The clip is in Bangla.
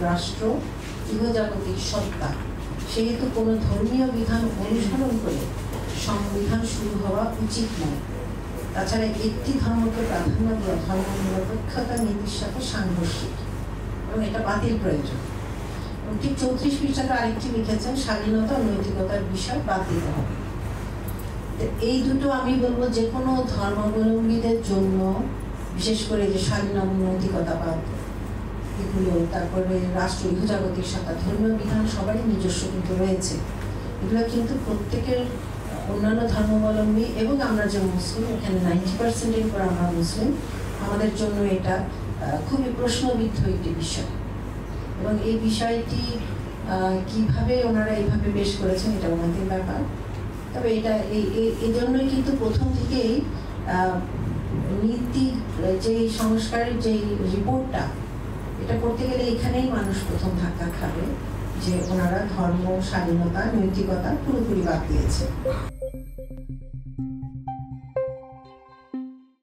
রাষ্ট্র ইহজাগতিক সত্তা, সেহেতু কোনো ধর্মীয় বিধান অনুসরণ করে সংবিধান শুরু হওয়া উচিত নয়। তাছাড়া একটি ধর্মকে প্রাধান্য দেওয়া ধর্ম নিরপেক্ষতা নীতির সাথে সাংঘর্ষিক এবং এটা বাতিল প্রয়োজন। এবং ঠিক 34 পৃষ্ঠাতে আরেকটি লিখেছেন, স্বাধীনতা ও নৈতিকতার বিষয় বাদ দিতে হবে। এই দুটো আমি বলবো যে কোনো ধর্মাবলম্বীদের জন্য, বিশেষ করে যে স্বাধীন নৈতিকতাবাদ এগুলো, তারপরে রাষ্ট্র ইহজাগতিক সত্তা, ধর্মীয় বিধান সবারই নিজস্ব কিন্তু রয়েছে। এগুলো কিন্তু প্রত্যেকের অন্যান্য ধর্মাবলম্বী এবং আমরা যে মুসলিম, এখানে 90% পর আমরা মুসলিম, আমাদের জন্য এটা খুবই প্রশ্নবিদ্ধ একটি বিষয়। এবং এই বিষয়টি কিভাবে ওনারা এইভাবে পেশ করেছেন এটা ওনাদের ব্যাপার। তবে এটা এই জন্যই কিন্তু প্রথম থেকেই নীতি যে সংস্কারের যে রিপোর্টটা, এটা করতে গেলে এখানেই মানুষ প্রথম ধাক্কা খাবে যে ওনারা ধর্ম, স্বাধীনতা, নৈতিকতা পুরোপুরি বাদ দিয়েছে।